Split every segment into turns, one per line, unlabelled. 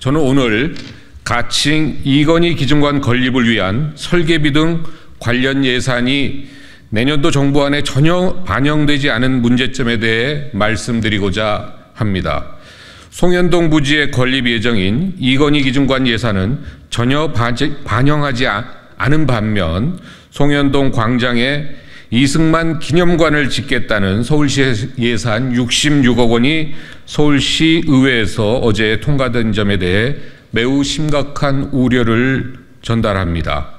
저는 오늘 가칭 이건희 기증관 건립을 위한 설계비 등 관련 예산이 내년도 정부안에 전혀 반영되지 않은 문제점에 대해 말씀드리고자 합니다. 송현동 부지의 건립 예정인 이건희 기증관 예산은 전혀 반영하지 않은 반면 송현동 광장에 이승만 기념관을 짓겠다는 서울시 예산 66억 원이 서울시 의회에서 어제 통과된 점에 대해 매우 심각한 우려를 전달합니다.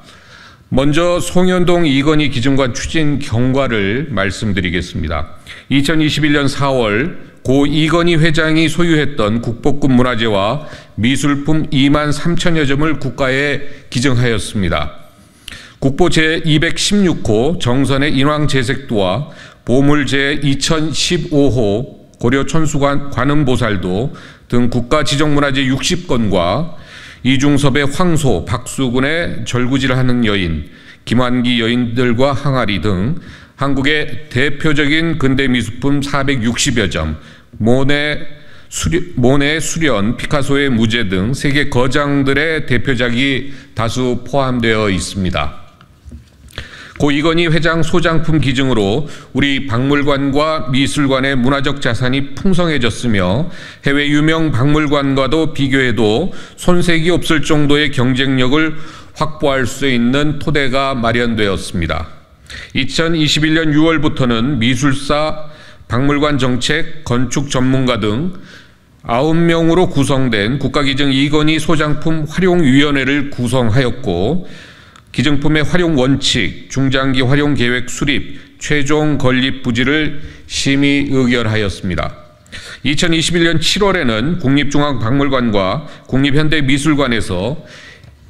먼저 송현동 이건희 기증관 추진 경과를 말씀드리겠습니다. 2021년 4월 고 이건희 회장이 소유했던 국보급 문화재와 미술품 2만 3천여 점을 국가에 기증하였습니다. 국보 제216호 정선의 인왕제색도와 보물 제2015호 고려 촌수관 관음보살도 등 국가 지정문화재 60건과 이중섭의 황소, 박수군의 절구질을 하는 여인, 김환기 여인들과 항아리 등 한국의 대표적인 근대 미술품 460여 점, 모네 수련, 피카소의 무제 등 세계 거장들의 대표작이 다수 포함되어 있습니다. 고 이건희 회장 소장품 기증으로 우리 박물관과 미술관의 문화적 자산이 풍성해졌으며 해외 유명 박물관과도 비교해도 손색이 없을 정도의 경쟁력을 확보할 수 있는 토대가 마련되었습니다. 2021년 6월부터는 미술사, 박물관 정책, 건축 전문가 등 9명으로 구성된 국가기증 이건희 소장품 활용위원회를 구성하였고 기증품의 활용 원칙, 중장기 활용 계획 수립, 최종 건립 부지를 심의 의결하였습니다. 2021년 7월에는 국립중앙박물관과 국립현대미술관에서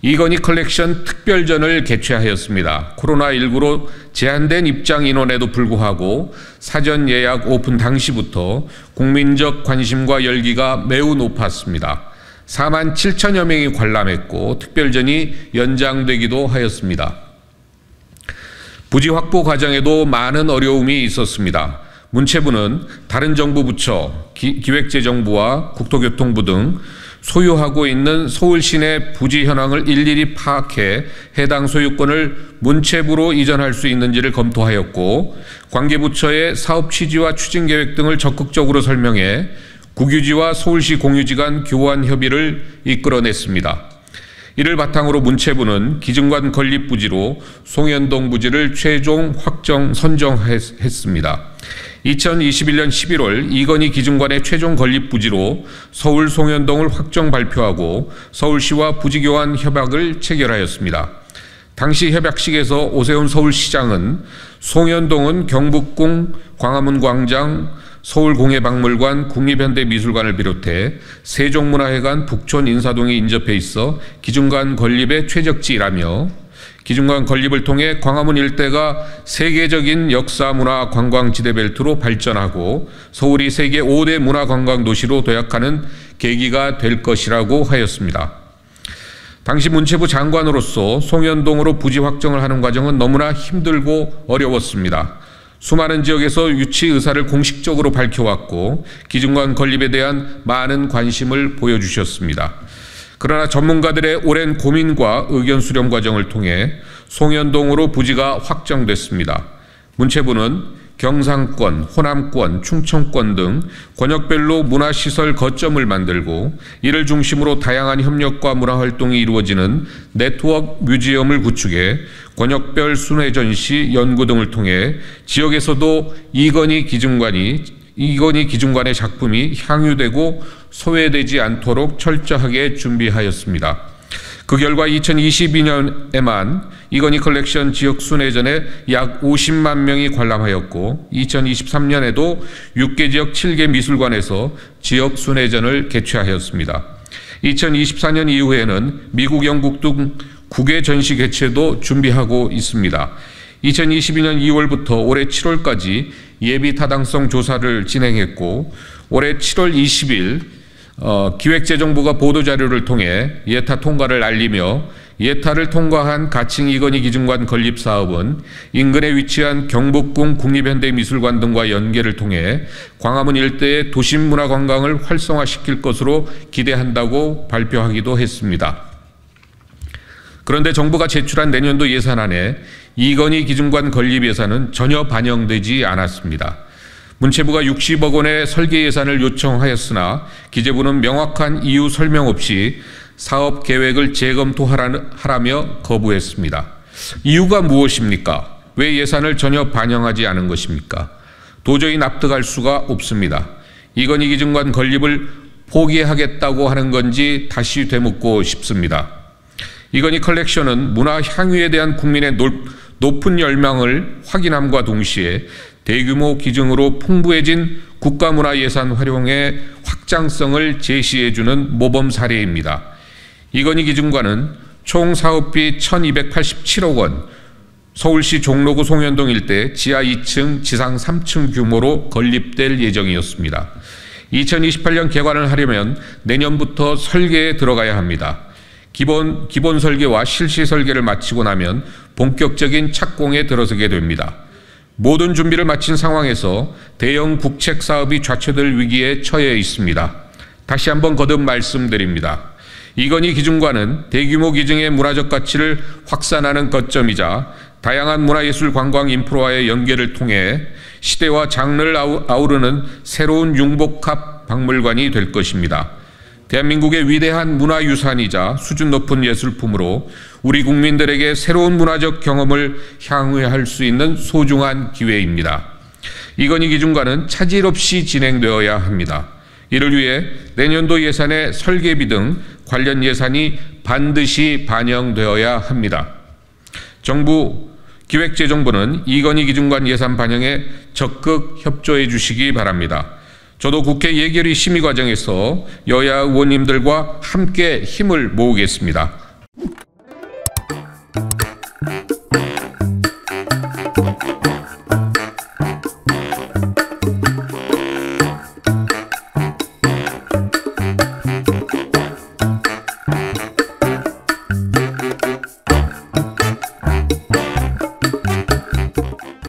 이건희 컬렉션 특별전을 개최하였습니다. 코로나19로 제한된 입장 인원에도 불구하고 사전 예약 오픈 당시부터 국민적 관심과 열기가 매우 높았습니다. 4만 7천여 명이 관람했고 특별전이 연장되기도 하였습니다. 부지 확보 과정에도 많은 어려움이 있었습니다. 문체부는 다른 정부 부처, 기획재정부와 국토교통부 등 소유하고 있는 서울 시내 부지 현황을 일일이 파악해 해당 소유권을 문체부로 이전할 수 있는지를 검토하였고 관계부처의 사업 취지와 추진 계획 등을 적극적으로 설명해 국유지와 서울시 공유지 간 교환 협의를 이끌어냈습니다. 이를 바탕으로 문체부는 기증관 건립 부지로 송현동 부지를 최종 선정했습니다. 2021년 11월 이건희 기증관의 최종 건립 부지로 서울 송현동을 확정 발표하고 서울시와 부지 교환 협약을 체결하였습니다. 당시 협약식에서 오세훈 서울시장은 송현동은 경복궁, 광화문 광장, 서울공예박물관, 국립현대미술관을 비롯해 세종문화회관, 북촌 인사동이 인접해 있어 기증관 건립의 최적지라며 기증관 건립을 통해 광화문 일대가 세계적인 역사, 문화, 관광 지대 벨트로 발전하고 서울이 세계 5대 문화 관광 도시로 도약하는 계기가 될 것이라고 하였습니다. 당시 문체부 장관으로서 송현동으로 부지 확정을 하는 과정은 너무나 힘들고 어려웠습니다. 수많은 지역에서 유치 의사를 공식적으로 밝혀왔고 기증관 건립에 대한 많은 관심을 보여주셨습니다. 그러나 전문가들의 오랜 고민과 의견 수렴 과정을 통해 송현동으로 부지가 확정됐습니다. 문체부는 경상권, 호남권, 충청권 등 권역별로 문화시설 거점을 만들고 이를 중심으로 다양한 협력과 문화활동이 이루어지는 네트워크 뮤지엄을 구축해 권역별 순회 전시, 연구 등을 통해 지역에서도 이건희 기증관의 작품이 향유되고 소외되지 않도록 철저하게 준비하였습니다. 그 결과 2022년에만 이건희 컬렉션 지역 순회전에 약 50만 명이 관람하였고 2023년에도 6개 지역 7개 미술관에서 지역 순회전을 개최하였습니다. 2024년 이후에는 미국, 영국 등 9개 전시 개최도 준비하고 있습니다. 2022년 2월부터 올해 7월까지 예비 타당성 조사를 진행했고 올해 7월 20일 기획재정부가 보도자료를 통해 예타 통과를 알리며 예타를 통과한 가칭 이건희 기증관 건립 사업은 인근에 위치한 경복궁 국립현대미술관 등과 연계를 통해 광화문 일대의 도심 문화 관광을 활성화시킬 것으로 기대한다고 발표하기도 했습니다. 그런데 정부가 제출한 내년도 예산안에 이건희 기증관 건립 예산은 전혀 반영되지 않았습니다. 문체부가 60억 원의 설계 예산을 요청하였으나 기재부는 명확한 이유 설명 없이 사업 계획을 재검토하라며 거부했습니다. 이유가 무엇입니까? 왜 예산을 전혀 반영하지 않은 것입니까? 도저히 납득할 수가 없습니다. 이건희 기증관 건립을 포기하겠다고 하는 건지 다시 되묻고 싶습니다. 이건희 컬렉션은 문화 향유에 대한 국민의 높은 열망을 확인함과 동시에 대규모 기증으로 풍부해진 국가문화예산 활용의 확장성을 제시해주는 모범 사례입니다. 이건희 기증관은 총 사업비 1,287억 원, 서울시 종로구 송현동 일대 지하 2층, 지상 3층 규모로 건립될 예정이었습니다. 2028년 개관을 하려면 내년부터 설계에 들어가야 합니다. 기본 설계와 실시 설계를 마치고 나면 본격적인 착공에 들어서게 됩니다. 모든 준비를 마친 상황에서 대형 국책 사업이 좌초될 위기에 처해 있습니다. 다시 한번 거듭 말씀드립니다. 이건희 기증관은 대규모 기증의 문화적 가치를 확산하는 거점이자 다양한 문화예술 관광 인프라와의 연계를 통해 시대와 장르를 아우르는 새로운 융복합 박물관이 될 것입니다. 대한민국의 위대한 문화유산이자 수준 높은 예술품으로 우리 국민들에게 새로운 문화적 경험을 향유할 수 있는 소중한 기회입니다. 이건희 기증관은 차질 없이 진행되어야 합니다. 이를 위해 내년도 예산의 설계비 등 관련 예산이 반드시 반영되어야 합니다. 정부 기획재정부는 이건희 기증관 예산 반영에 적극 협조해 주시기 바랍니다. 저도 국회 예결위 심의 과정에서 여야 의원님들과 함께 힘을 모으겠습니다.